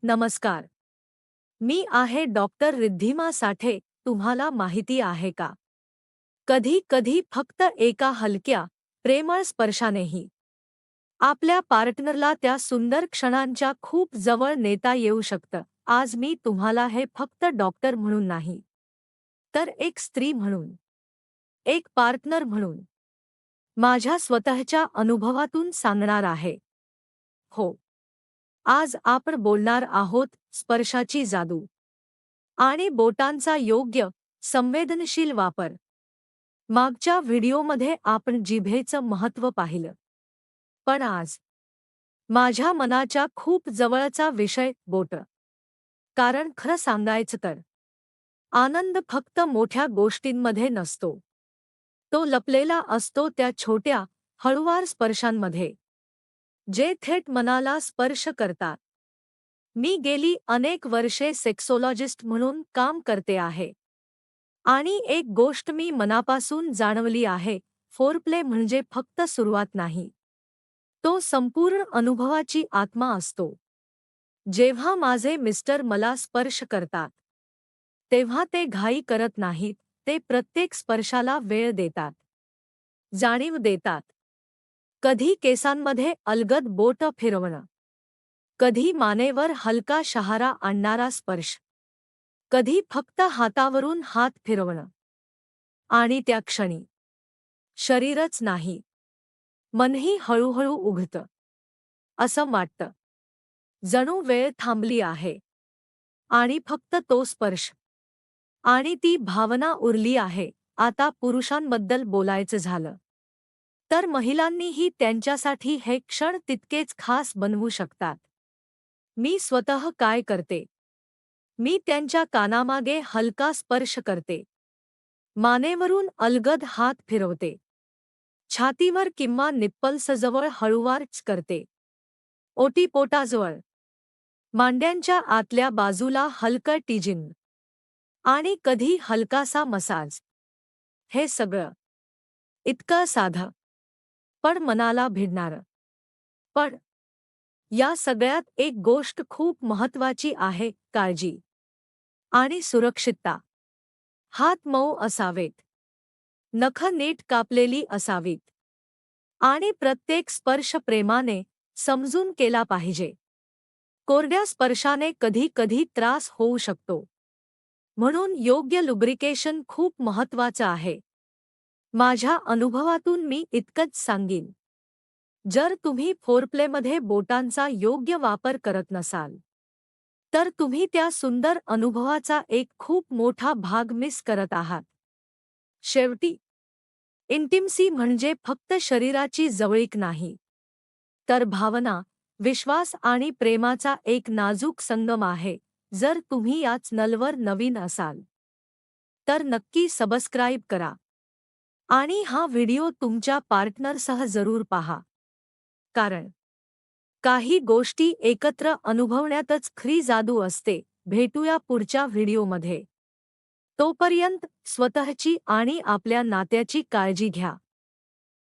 नमस्कार. मी आहे डॉक्टर रिद्धिमा साठे. तुम्हाला माहिती आहे का? कधी कधी फक्त एका हलक्या, प्रेमळ स्पर्शानेही आपल्या पार्टनरला त्या सुंदर क्षणांच्या खूप जवळ नेता येऊ शकतं. आज मी तुम्हाला हे फक्त डॉक्टर म्हणून नाही, तर एक स्त्री म्हणून, एक पार्टनर म्हणून, माझ्या स्वतःच्या अनुभवातून सांगणार आहे. हो, आज आपण बोलणार आहोत स्पर्शाची जादू आणि बोटांचा योग्य, संवेदनशील वापर. मागच्या व्हिडिओमध्ये आपण जिभेचं महत्त्व पाहिलं. पण आज माझ्या मनाच्या खूप जवळचा विषय बोटं. कारण खरं सांगायचं तर आनंद फक्त मोठ्या गोष्टींमध्ये नसतो. तो लपलेला असतो त्या छोट्या, हळूवार स्पर्शांमध्ये, जे थेट मनाला स्पर्श करतात. मी गेली अनेक वर्षे सेक्सोलॉजिस्ट म्हणून काम करते आहे. आणि एक गोष्ट मी मनापासून जाणवली आहे, फोरप्ले म्हणजे फक्त सुरुवात नाही. तो संपूर्ण अनुभवाची आत्मा असतो. जेव्हा माझे मिस्टर मला स्पर्श करतात, तेव्हा ते घाई करत नाहीत, ते प्रत्येक स्पर्शाला वेळ देतात. जाणीव देतात. कधी केसांमध्ये अलगद बोटं फिरवणं, कधी मानेवर हलका शहारा आणणारा स्पर्श, कधी फक्त हातावरून हात फिरवणं. आणि त्या क्षणी शरीरच नाही, मनही हळूहळू उघडतं. असं वाटतं, जणू वेळ थांबली आहे आणि फक्त तो स्पर्श आणि ती भावना उरली आहे. आता पुरुषांबद्दल बोलायचं झालं तर महिलांनीही त्यांच्यासाठी हे क्षण तितकेच खास बनवू शकतात. मी स्वतः काय करते? मी त्यांच्या कानामागे हलका स्पर्श करते, मानेवरून अलगद हात फिरवते, छातीवर किंवा निप्पल्सजवळ हळूवारच करते, ओटीपोटाजवळ, मांड्यांच्या आतल्या बाजूला हलकं टिजिंग आणि कधी हलकासा मसाज. हे सगळं इतकं साधं, पण मनाला भिडणारं. पण या सगळ्यात एक गोष्ट खूप महत्त्वाची आहे, काळजी आणि सुरक्षितता. हात मऊ असावेत, नखं नीट कापलेली असावीत आणि प्रत्येक स्पर्श प्रेमाने, समजून केला पाहिजे. कोरड्या स्पर्शाने कधी कधी त्रास होऊ शकतो. म्हणून योग्य लुब्रिकेशन खूप महत्त्वाचं आहे. माझ्या अनुभवातून मी इतकंच सांगीन. जर तुम्ही फोरप्लेमध्ये बोटांचा योग्य वापर करत नसाल, तर तुम्ही त्या सुंदर अनुभवाचा एक खूप मोठा भाग मिस करत आहात. शेवटी इंटिमसी म्हणजे फक्त शरीराची जवळीक नाही, तर भावना, विश्वास आणि प्रेमाचा एक नाजूक संगम आहे. जर तुम्ही या चॅनलवर नवीन असाल, तर नक्की सबस्क्राईब करा आणि हा व्हिडिओ तुमच्या पार्टनरसह जरूर पहा. कारण काही गोष्टी एकत्र अनुभवण्यातच खरी जादू असते. भेटूया पुढच्या व्हिडिओमध्ये. तोपर्यंत स्वतःची आणि आपल्या नात्याची काळजी घ्या.